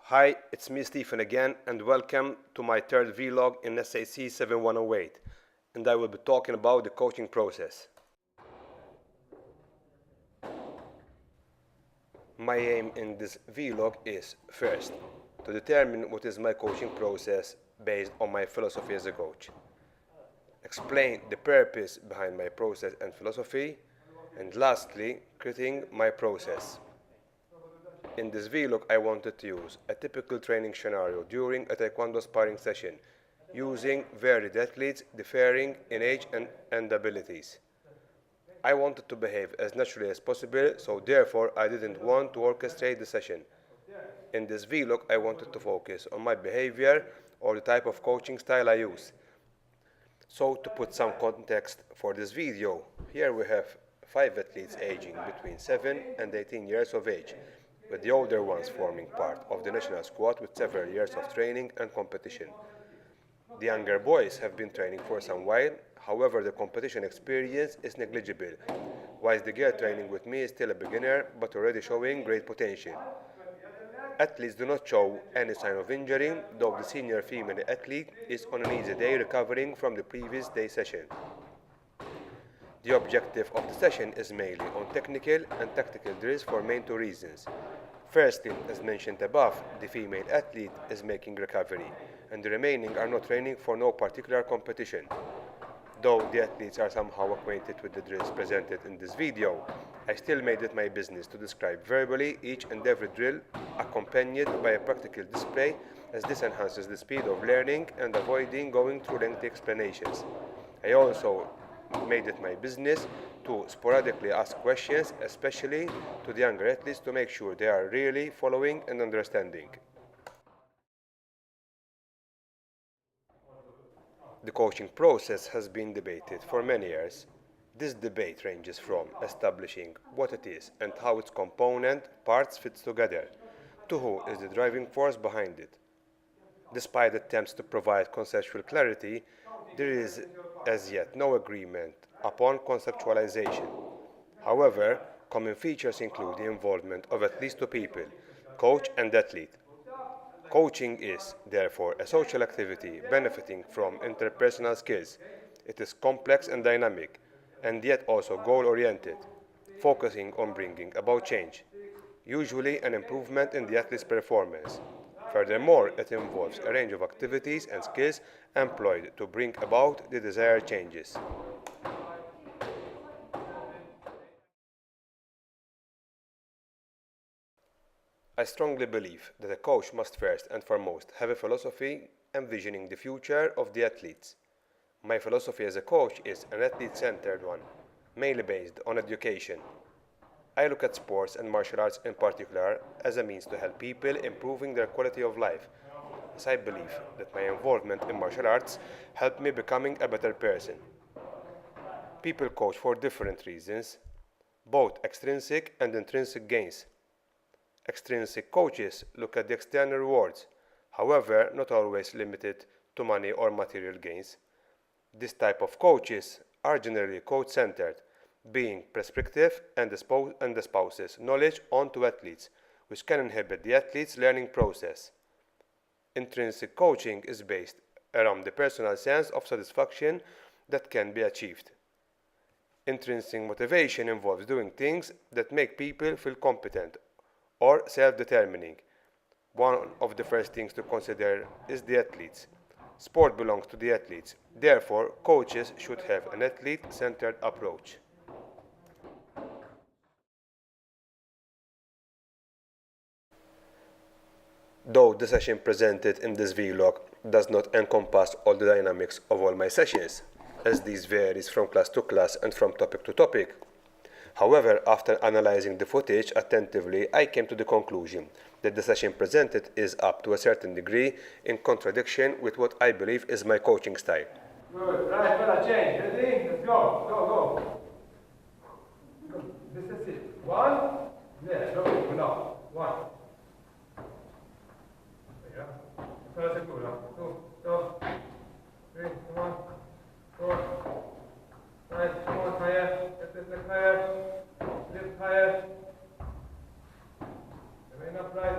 Hi, it's me Stephen again and welcome to my third vlog in SAC 7108 and I will be talking about the coaching process. My aim in this vlog is, first, to determine what is my coaching process based on my philosophy as a coach. Explain the purpose behind my process and philosophy, and lastly, critique my process. In this vlog I wanted to use a typical training scenario during a Taekwondo sparring session, using varied athletes differing in age and abilities. I wanted to behave as naturally as possible, so therefore I didn't want to orchestrate the session. In this vlog I wanted to focus on my behavior or the type of coaching style I use. So to put some context for this video, here we have 5 athletes aging between 7 and 18 years of age, with the older ones forming part of the national squad with several years of training and competition. The younger boys have been training for some while, however the competition experience is negligible, whilst the girl training with me is still a beginner but already showing great potential. Athletes do not show any sign of injury, though the senior female athlete is on an easy day recovering from the previous day session. The objective of the session is mainly on technical and tactical drills for main 2 reasons. Firstly, as mentioned above, the female athlete is making recovery, and the remaining are not training for no particular competition. Though the athletes are somehow acquainted with the drills presented in this video, I still made it my business to describe verbally each and every drill, accompanied by a practical display, as this enhances the speed of learning and avoiding going through lengthy explanations. I also made it my business to sporadically ask questions, especially to the younger athletes, to make sure they are really following and understanding. The coaching process has been debated for many years. This debate ranges from establishing what it is and how its component parts fit together, to who is the driving force behind it. Despite attempts to provide conceptual clarity, there is as yet no agreement upon conceptualization. However, common features include the involvement of at least 2 people, coach and athlete. Coaching is, therefore, a social activity benefiting from interpersonal skills. It is complex and dynamic, and yet also goal-oriented, focusing on bringing about change, usually an improvement in the athlete's performance. Furthermore, it involves a range of activities and skills employed to bring about the desired changes. I strongly believe that a coach must first and foremost have a philosophy envisioning the future of the athletes. My philosophy as a coach is an athlete-centered one, mainly based on education. I look at sports and martial arts in particular as a means to help people improving their quality of life, as I believe that my involvement in martial arts helped me becoming a better person. People coach for different reasons, both extrinsic and intrinsic gains. Extrinsic coaches look at the external rewards, however not always limited to money or material gains. This type of coaches are generally coach-centered, being prescriptive and espouses knowledge onto athletes, which can inhibit the athlete's learning process. Intrinsic coaching is based around the personal sense of satisfaction that can be achieved. Intrinsic motivation involves doing things that make people feel competent or self-determining. One of the first things to consider is the athletes. Sport belongs to the athletes. Therefore, coaches should have an athlete-centered approach. Though the session presented in this vlog does not encompass all the dynamics of all my sessions, as these varies from class to class and from topic to topic. However, after analyzing the footage attentively, I came to the conclusion that the session presented is up to a certain degree in contradiction with what I believe is my coaching style. Good. Right, fella, change. Ready? Let's go. Go. This is it. 1. Yeah, go. Now. 1. Yeah. Fella, sicuro. 2. 3. 1. 4. Right, come on, higher. Lift higher. Lift higher. Remain upright.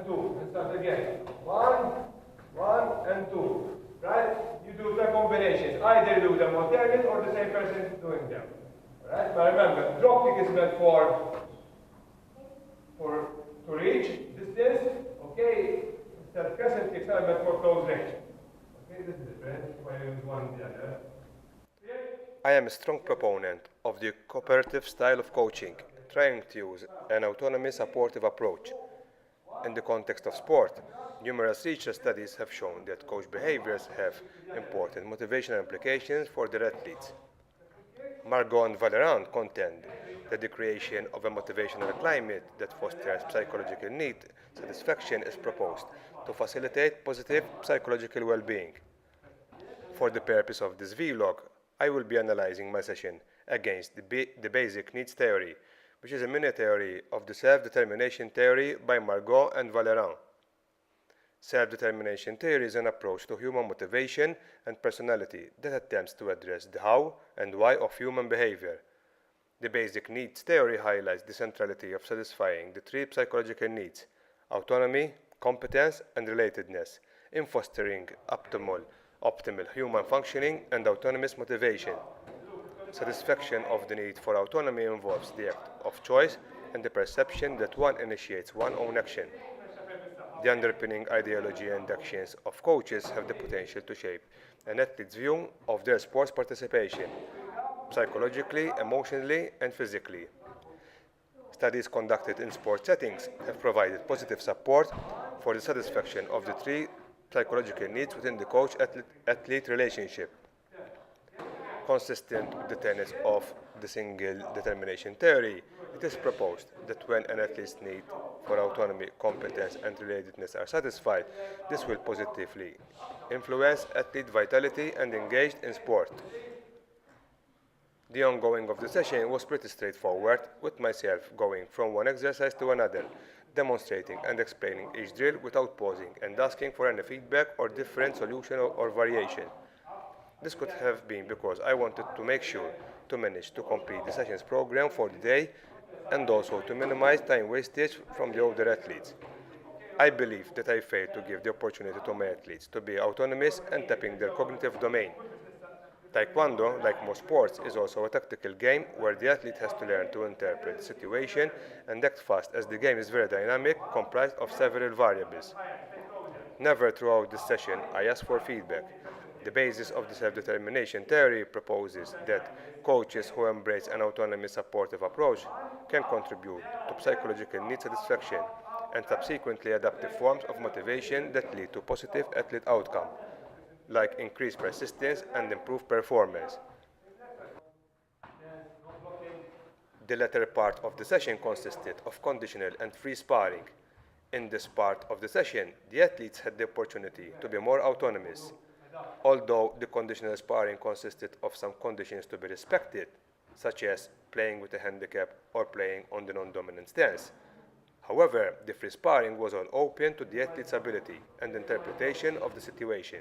and 2. And start again. 1, 1, and 2. Right? You do the combinations. Either you do them alternate or the same person doing them. Right? But remember, drop kick is meant to reach distance. Okay? Instead, crescent kicks are meant for close range. Okay, this is different. Why you use one and the other. I am a strong proponent of the cooperative style of coaching, trying to use an autonomy supportive approach. In the context of sport, numerous research studies have shown that coach behaviors have important motivational implications for their athletes. Margot and Vallerand contend that the creation of a motivational climate that fosters psychological need satisfaction is proposed to facilitate positive psychological well-being. For the purpose of this vlog, I will be analyzing my session against the basic needs theory, which is a mini-theory of the self-determination theory by Margot and Vallerand. Self-determination theory is an approach to human motivation and personality that attempts to address the how and why of human behavior. The basic needs theory highlights the centrality of satisfying the three psychological needs: autonomy, competence, and relatedness, in fostering optimal human functioning and autonomous motivation. Satisfaction of the need for autonomy involves the act of choice and the perception that one initiates one's own action. The underpinning ideology and actions of coaches have the potential to shape an athlete's view of their sports participation, psychologically, emotionally, and physically. Studies conducted in sport settings have provided positive support for the satisfaction of the three psychological needs within the coach-athlete relationship. Consistent with the tenets of the single determination theory, it is proposed that when an athlete's need for autonomy, competence, and relatedness are satisfied, this will positively influence athlete vitality and engagement in sport. The ongoing of the session was pretty straightforward, with myself going from one exercise to another, demonstrating and explaining each drill without pausing and asking for any feedback or different solution or variation. This could have been because I wanted to make sure to manage to complete the sessions program for the day and also to minimize time wastage from the older athletes. I believe that I failed to give the opportunity to my athletes to be autonomous and tapping their cognitive domain. Taekwondo, like most sports, is also a tactical game where the athlete has to learn to interpret the situation and act fast, as the game is very dynamic, comprised of several variables. Never throughout this session I asked for feedback. The basis of the self-determination theory proposes that coaches who embrace an autonomy supportive approach can contribute to psychological need satisfaction and subsequently adaptive forms of motivation that lead to positive athlete outcome, like increased persistence and improved performance. The latter part of the session consisted of conditional and free sparring. In this part of the session, the athletes had the opportunity to be more autonomous. Although the conditional sparring consisted of some conditions to be respected, such as playing with a handicap or playing on the non-dominant stance. However, the free sparring was all open to the athlete's ability and interpretation of the situation.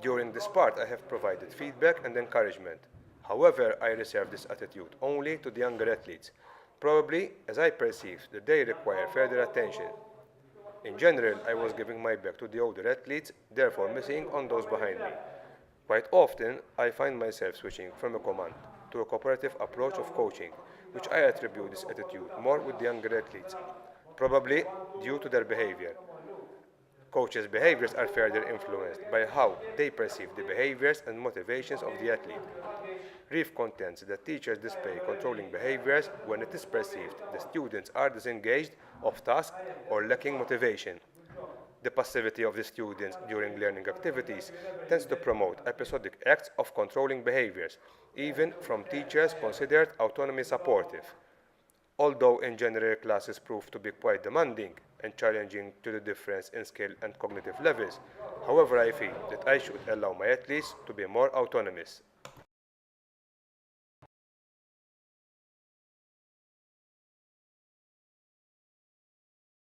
During this part, I have provided feedback and encouragement. However, I reserve this attitude only to the younger athletes, probably as I perceive that they require further attention. In general, I was giving my back to the older athletes, therefore missing on those behind me. Quite often, I find myself switching from a command to a cooperative approach of coaching, which I attribute this attitude more with the younger athletes, probably due to their behavior. Coaches' behaviors are further influenced by how they perceive the behaviors and motivations of the athlete. Reeve contends that teachers display controlling behaviors when it is perceived the students are disengaged of task or lacking motivation. The passivity of the students during learning activities tends to promote episodic acts of controlling behaviors, even from teachers considered autonomy supportive. Although in general classes prove to be quite demanding and challenging to the difference in skill and cognitive levels, however, I feel that I should allow my athletes to be more autonomous.